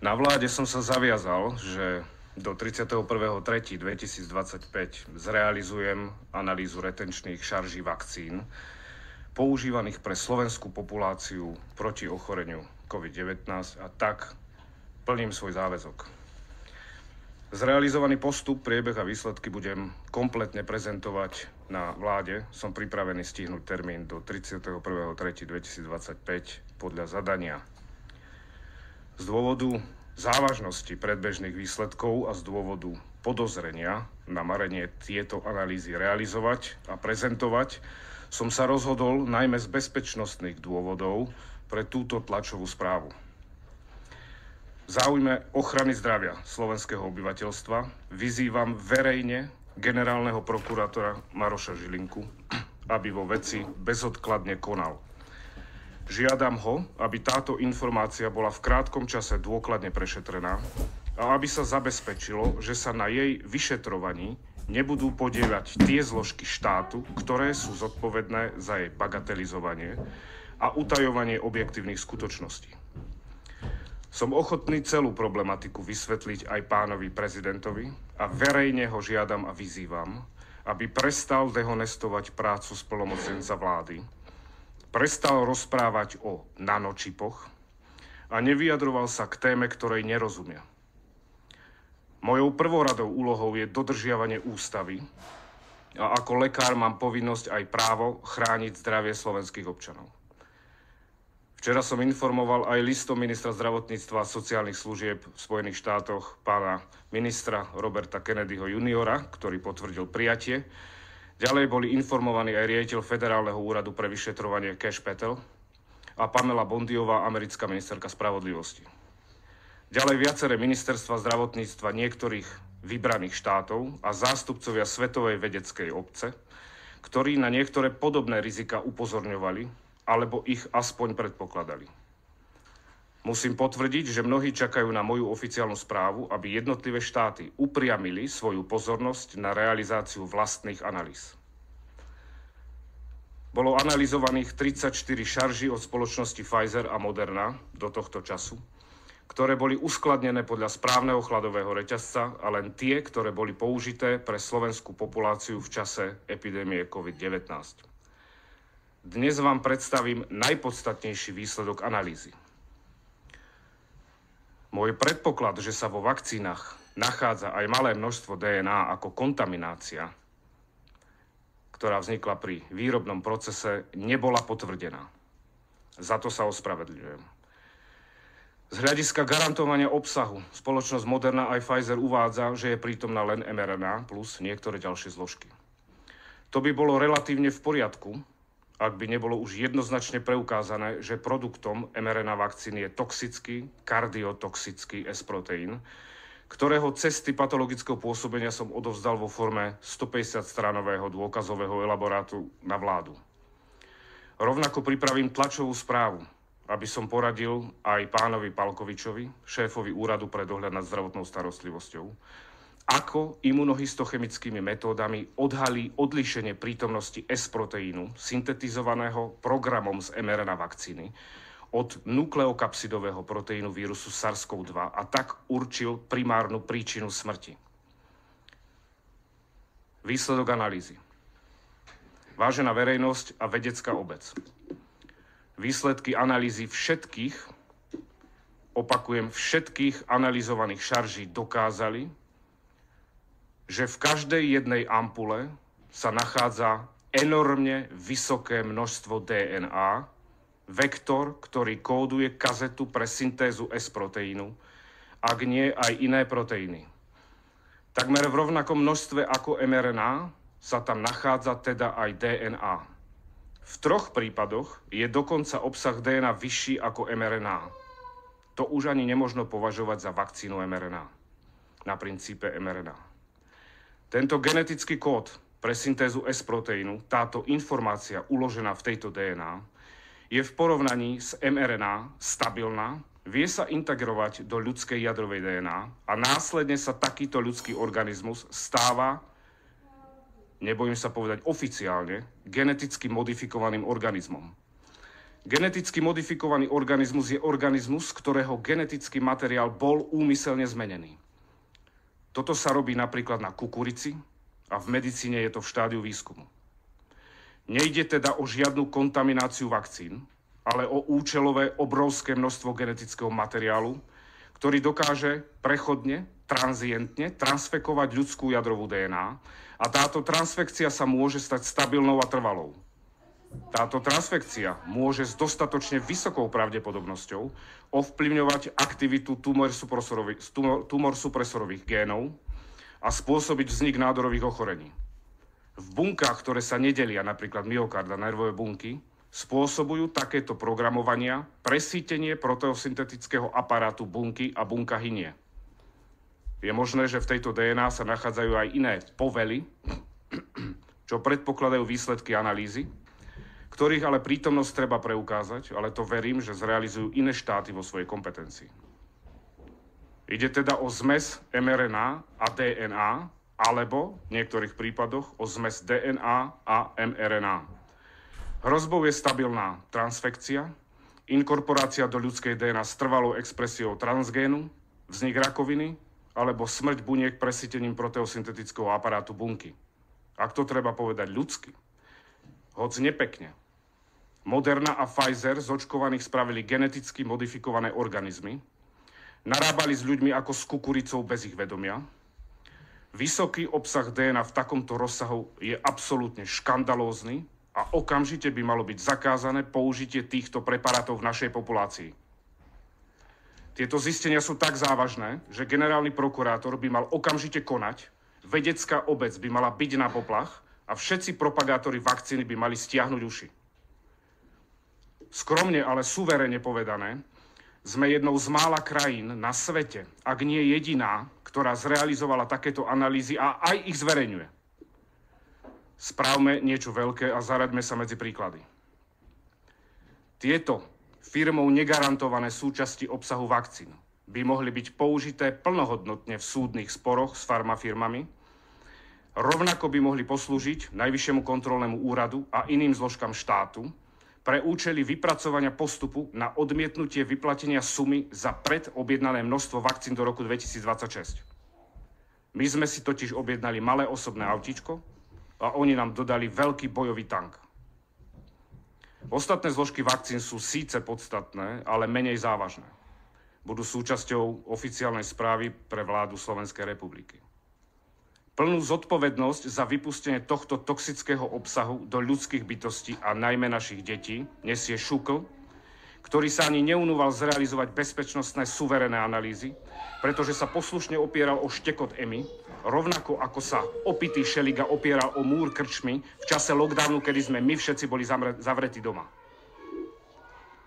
Na vláde som sa zaviazal, že do 31.3.2025 zrealizujem analýzu retenčných šarží vakcín používaných pre slovenskú populáciu proti ochoreniu COVID-19 a tak plním svoj záväzok. Zrealizovaný postup, priebeh a výsledky budem kompletne prezentovať na vláde. Som pripravený stihnúť termín do 31.3.2025 podľa zadania. Z dôvodu závažnosti predbežných výsledkov a z dôvodu podozrenia na marenie tieto analýzy realizovať a prezentovať som sa rozhodol najmä z bezpečnostných dôvodov pre túto tlačovú správu. V záujme ochrany zdravia slovenského obyvateľstva vyzývam verejne generálneho prokurátora Maroša Žilinku, aby vo veci bezodkladne konal. Žiadam ho, aby táto informácia bola v krátkom čase dôkladne prešetrená a aby sa zabezpečilo, že sa na jej vyšetrovaní nebudú podieľať tie zložky štátu, ktoré sú zodpovedné za jej bagatelizovanie a utajovanie objektívnych skutočností. Som ochotný celú problematiku vysvetliť aj pánovi prezidentovi a verejne ho žiadam a vyzývam, aby prestal dehonestovať prácu splnomocnenca vlády, prestal rozprávať o nanočipoch a nevyjadroval sa k téme, ktorej nerozumie. Mojou prvoradou úlohou je dodržiavanie ústavy a ako lekár mám povinnosť aj právo chrániť zdravie slovenských občanov. Včera som informoval aj listom ministra zdravotníctva a sociálnych služieb v Spojených štátoch pána ministra Roberta Kennedyho juniora, ktorý potvrdil prijatie. Ďalej boli informovaní aj riaditeľ Federálneho úradu pre vyšetrovanie Kash Patel a Pamela Bondiová, americká ministerka spravodlivosti. Ďalej viaceré ministerstva zdravotníctva niektorých vybraných štátov a zástupcovia svetovej vedeckej obce, ktorí na niektoré podobné rizika upozorňovali alebo ich aspoň predpokladali. Musím potvrdiť, že mnohí čakajú na moju oficiálnu správu, aby jednotlivé štáty upriamili svoju pozornosť na realizáciu vlastných analýz. Bolo analyzovaných 34 šarží od spoločnosti Pfizer a Moderna do tohto času, ktoré boli uskladnené podľa správneho chladového reťazca a len tie, ktoré boli použité pre slovenskú populáciu v čase epidémie COVID-19. Dnes vám predstavím najpodstatnejší výsledok analýzy. Môj predpoklad, že sa vo vakcínach nachádza aj malé množstvo DNA ako kontaminácia, ktorá vznikla pri výrobnom procese, nebola potvrdená. Za to sa ospravedlňujem. Z hľadiska garantovania obsahu spoločnosť Moderna aj Pfizer uvádza, že je prítomná len mRNA plus niektoré ďalšie zložky. To by bolo relatívne v poriadku, ak by nebolo už jednoznačne preukázané, že produktom mRNA vakcíny je toxický, kardiotoxický S-proteín, ktorého cesty patologického pôsobenia som odovzdal vo forme 150-stranového dôkazového elaborátu na vládu. Rovnako pripravím tlačovú správu, aby som poradil aj pánovi Palkovičovi, šéfovi Úradu pre dohľad nad zdravotnou starostlivosťou, ako imunohistochemickými metódami odhalí odlíšenie prítomnosti S-proteínu syntetizovaného programom z mRNA vakcíny od nukleokapsidového proteínu vírusu SARS-CoV-2 a tak určil primárnu príčinu smrti. Výsledok analýzy. Vážená verejnosť a vedecká obec. Výsledky analýzy všetkých, opakujem, všetkých analyzovaných šarží dokázali, že v každej jednej ampule sa nachádza enormne vysoké množstvo DNA, vektor, ktorý kóduje kazetu pre syntézu S-proteínu, ak nie aj iné proteíny. Takmer v rovnakom množstve ako mRNA sa tam nachádza teda aj DNA. V 3 prípadoch je dokonca obsah DNA vyšší ako mRNA. To už ani nemožno považovať za vakcínu mRNA, na princípe mRNA. Tento genetický kód pre syntézu S-proteínu, táto informácia uložená v tejto DNA, je v porovnaní s mRNA stabilná, vie sa integrovať do ľudskej jadrovej DNA a následne sa takýto ľudský organizmus stáva, nebojím sa povedať oficiálne, geneticky modifikovaným organizmom. Geneticky modifikovaný organizmus je organizmus, ktorého genetický materiál bol úmyselne zmenený. Toto sa robí napríklad na kukurici a v medicíne je to v štádiu výskumu. Nejde teda o žiadnu kontamináciu vakcín, ale o účelové obrovské množstvo genetického materiálu, ktorý dokáže prechodne, tranzientne transfekovať ľudskú jadrovú DNA a táto transfekcia sa môže stať stabilnou a trvalou. Táto transfekcia môže s dostatočne vysokou pravdepodobnosťou ovplyvňovať aktivitu tumorsupresorových génov a spôsobiť vznik nádorových ochorení. V bunkách, ktoré sa nedelia, napríklad myokard a nervové bunky, spôsobujú takéto programovania presýtenie proteosyntetického aparátu bunky a bunka hynie. Je možné, že v tejto DNA sa nachádzajú aj iné povely, čo predpokladajú výsledky analýzy, ktorých ale prítomnosť treba preukázať, ale to verím, že zrealizujú iné štáty vo svojej kompetencii. Ide teda o zmes mRNA a DNA, alebo v niektorých prípadoch o zmes DNA a mRNA. Hrozbou je stabilná transfekcia, inkorporácia do ľudskej DNA s trvalou expresiou transgénu, vznik rakoviny alebo smrť buniek presýtením proteosyntetického aparátu bunky. Ak to treba povedať ľudsky, hoď nepekne. Moderna a Pfizer z očkovaných spravili geneticky modifikované organizmy, narábali s ľuďmi ako s kukuricou bez ich vedomia. Vysoký obsah DNA v takomto rozsahu je absolútne škandalózny a okamžite by malo byť zakázané použitie týchto preparátov v našej populácii. Tieto zistenia sú tak závažné, že generálny prokurátor by mal okamžite konať, vedecká obec by mala byť na poplach a všetci propagátori vakcíny by mali stiahnuť uši. Skromne, ale suverene povedané, sme jednou z mála krajín na svete, ak nie jediná, ktorá zrealizovala takéto analýzy a aj ich zverejňuje. Správme niečo veľké a zaraďme sa medzi príklady. Tieto firmou negarantované súčasti obsahu vakcín by mohli byť použité plnohodnotne v súdnych sporoch s farmafirmami, rovnako by mohli poslúžiť Najvyššiemu kontrolnému úradu a iným zložkám štátu pre účely vypracovania postupu na odmietnutie vyplatenia sumy za predobjednané množstvo vakcín do roku 2026. My sme si totiž objednali malé osobné autíčko a oni nám dodali veľký bojový tank. Ostatné zložky vakcín sú síce podstatné, ale menej závažné. Budú súčasťou oficiálnej správy pre vládu Slovenskej republiky. Plnú zodpovednosť za vypustenie tohto toxického obsahu do ľudských bytostí a najmä našich detí nesie Šukl, ktorý sa ani neunúval zrealizovať bezpečnostné suverénne analýzy, pretože sa poslušne opieral o štekot EMI, rovnako ako sa opitý Šeliga opieral o múr krčmy v čase lockdownu, kedy sme my všetci boli zavretí doma.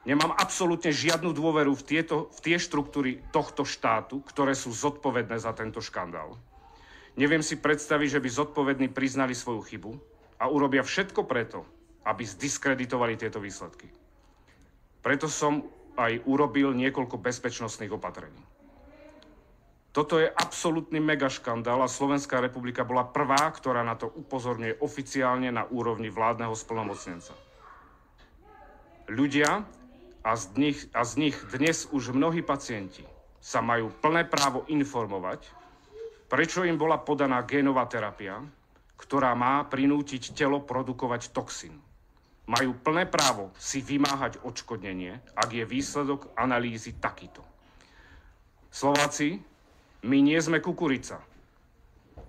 Nemám absolútne žiadnu dôveru v tie štruktúry tohto štátu, ktoré sú zodpovedné za tento škandál. Neviem si predstaviť, že by zodpovední priznali svoju chybu a urobia všetko preto, aby zdiskreditovali tieto výsledky. Preto som aj urobil niekoľko bezpečnostných opatrení. Toto je absolútny megaškandál a Slovenská republika bola prvá, ktorá na to upozorňuje oficiálne na úrovni vládneho splnomocnenca. Ľudia a z nich dnes už mnohí pacienti sa majú plné právo informovať, prečo im bola podaná génová terapia, ktorá má prinútiť telo produkovať toxín. Majú plné právo si vymáhať odškodnenie, ak je výsledok analýzy takýto. Slováci, my nie sme kukurica.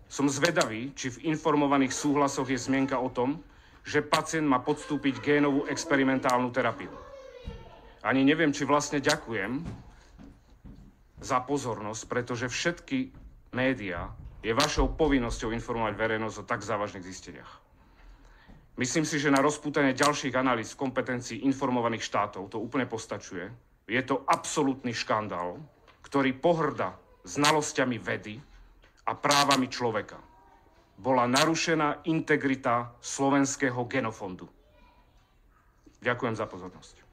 Som zvedavý, či v informovaných súhlasoch je zmienka o tom, že pacient má podstúpiť génovú experimentálnu terapiu. Ani neviem, či vlastne ďakujem za pozornosť, pretože všetky médiá je vašou povinnosťou informovať verejnosť o tak závažných zisteniach. Myslím si, že na rozpútanie ďalších analýz v kompetencii informovaných štátov to úplne postačuje. Je to absolútny škandál, ktorý pohŕda znalosťami vedy a právami človeka. Bola narušená integrita slovenského genofondu. Ďakujem za pozornosť.